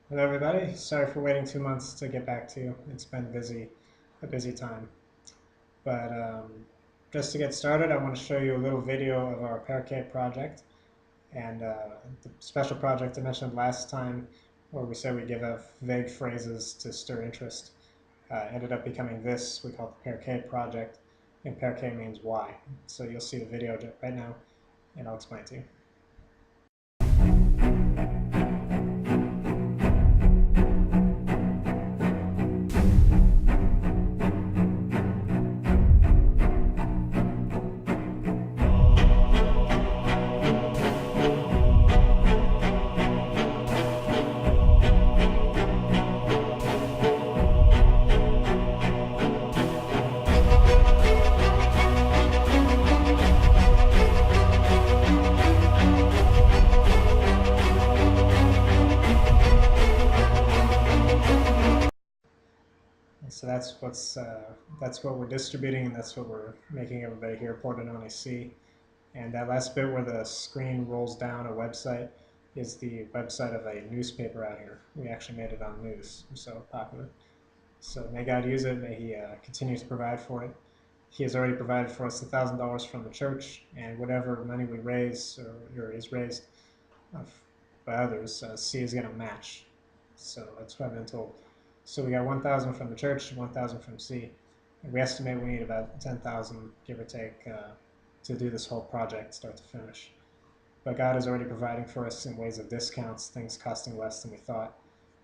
Hello, everybody. Sorry for waiting 2 months to get back to you. It's been a busy time. But just to get started, I want to show you a little video of our Parakeet project and the special project I mentioned last time, where we said we give out vague phrases to stir interest. Ended up becoming this we call the Parakeet project, and Parakeet means why. So you'll see the video right now, and I'll explain to you. So that's what we're distributing, and that's what we're making everybody here at Pordenone see. And that last bit where the screen rolls down a website is the website of a newspaper out here. We actually made it on news. We're so popular. So may God use it. May He continue to provide for it. He has already provided for us $1,000 from the church, and whatever money we raise or is raised uh, by others, C is going to match. So that's what I've been told. So we got 1,000 from the church, 1,000 from C. And we estimate we need about 10,000, give or take, to do this whole project, start to finish. But God is already providing for us in ways of discounts, things costing less than we thought.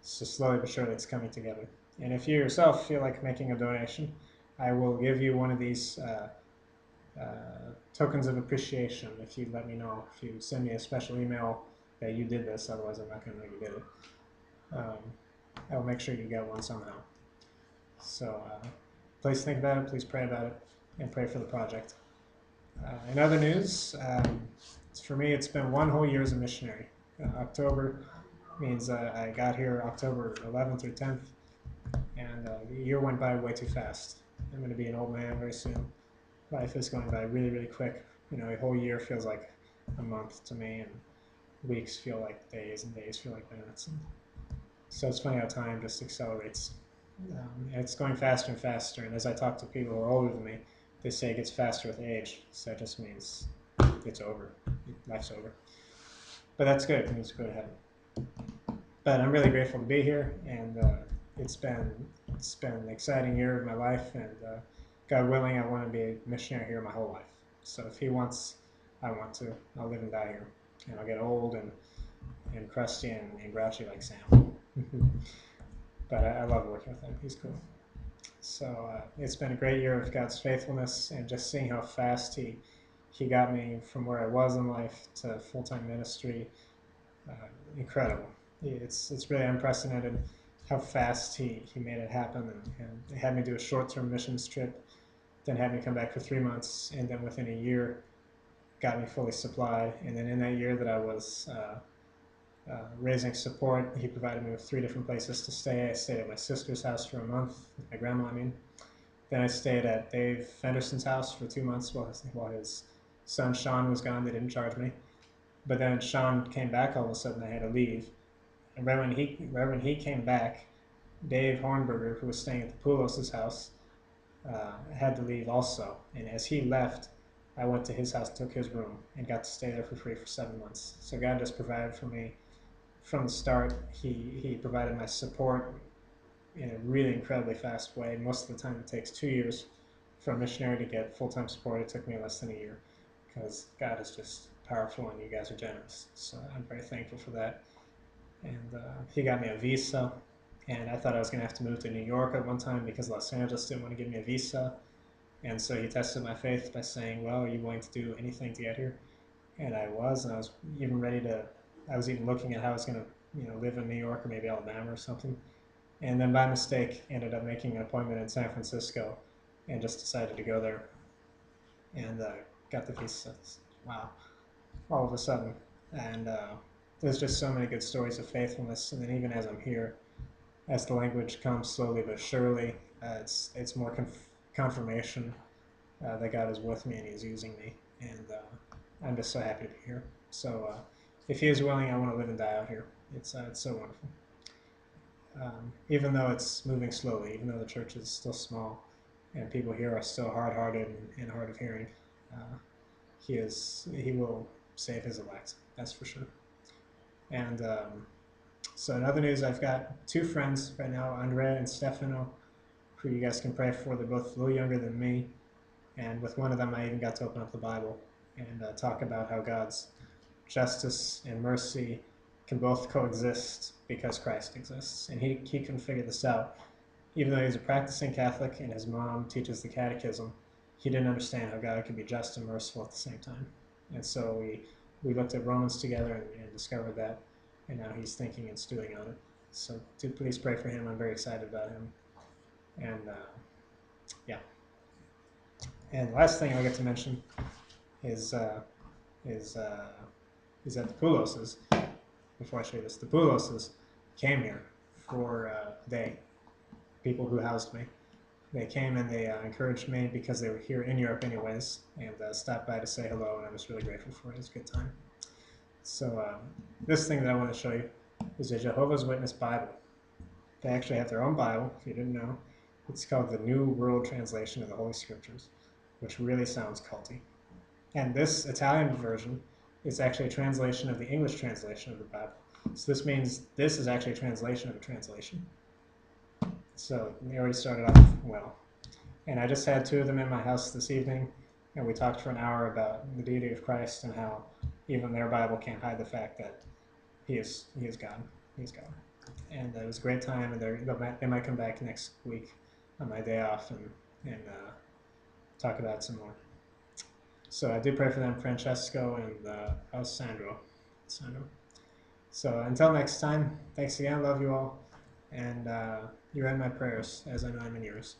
So slowly but surely it's coming together. And if you yourself feel like making a donation, I will give you one of these tokens of appreciation if you let me know. If you send me a special email that you did this, otherwise I'm not going to know you did it. I'll make sure you get one somehow. So please think about it, please pray about it, and pray for the project. In other news, for me, it's been one whole year as a missionary. October means I got here October 11th or 10th, and the year went by way too fast. I'm going to be an old man very soon. Life is going by really, really quick. You know, a whole year feels like a month to me, and weeks feel like days, and days feel like minutes. And so it's funny how time just accelerates. It's going faster and faster, and as I talk to people who are older than me, they say it gets faster with age. So that just means it's over. Life's over. But that's good. It means go to heaven. But I'm really grateful to be here, and it's been an exciting year of my life, and God willing, I want to be a missionary here my whole life. So if He wants, I want to. I'll live and die here, and I'll get old and crusty and grouchy like Sam. But I love working with him. He's cool. So it's been a great year of God's faithfulness, and just seeing how fast He got me from where I was in life to full-time ministry. Uh, Incredible. It's really unprecedented how fast he made it happen, and had me do a short-term missions trip, then had me come back for 3 months, and then within a year got me fully supplied. And then in that year that I was raising support, he provided me with 3 different places to stay. I stayed at my sister's house for a month, with my grandma, I mean. Then I stayed at Dave Fenderson's house for 2 months while his son Sean was gone. They didn't charge me. But then Sean came back all of a sudden. I had to leave. And right when he came back, Dave Hornberger, who was staying at the Poulos' house, had to leave also. And as he left, I went to his house, took his room, and got to stay there for free for 7 months. So God just provided for me from the start. He provided my support in a really incredibly fast way. Most of the time, it takes 2 years for a missionary to get full-time support. It took me less than a year, because God is just powerful and you guys are generous. So I'm very thankful for that. And he got me a visa, and I thought I was going to have to move to New York at one time because Los Angeles didn't want to give me a visa. And so he tested my faith by saying, well, are you willing to do anything to get here? And I was, and I was even ready to, I was even looking at how I was going to, live in New York or maybe Alabama or something. And then by mistake, ended up making an appointment in San Francisco, and just decided to go there, and got the visa. Wow, all of a sudden. And there's just so many good stories of faithfulness. And then even as I'm here, as the language comes slowly but surely, it's more confirmation that God is with me and He's using me. And I'm just so happy to be here. So if He is willing, I want to live and die out here. It's so wonderful. even though it's moving slowly, even though the church is still small, and people here are still hard-hearted and hard of hearing, uh, he will save his elect. That's for sure. And so in other news, I've got two friends right now, Andrea and Stefano, who you guys can pray for. They're both a little younger than me, and with one of them, I even got to open up the Bible and talk about how God's justice and mercy can both coexist because Christ exists. And he couldn't figure this out. Even though he's a practicing Catholic and his mom teaches the catechism, he didn't understand how God could be just and merciful at the same time. And so we looked at Romans together and discovered that, and now he's thinking and stewing on it. So do please pray for him. I'm very excited about him. And yeah. And the last thing I get to mention is that the Pouloses, before I show you this, the Pouloses came here for a day. People who housed me. They came and they encouraged me because they were here in Europe anyways, and stopped by to say hello, and I was really grateful for it. It was a good time. So this thing that I want to show you is a Jehovah's Witness Bible. They actually have their own Bible, if you didn't know. It's called the New World Translation of the Holy Scriptures, which really sounds culty. And this Italian version is actually a translation of the English translation of the Bible. So this means this is actually a translation of a translation. So they already started off well. And I just had two of them in my house this evening, and we talked for an hour about the deity of Christ and how even their Bible can't hide the fact that he is God. He's God. And it was a great time, and they might come back next week on my day off and talk about it some more. So I do pray for them, Francesco and Alessandro. So until next time, thanks again, love you all, and you're in my prayers, as I know I'm in yours.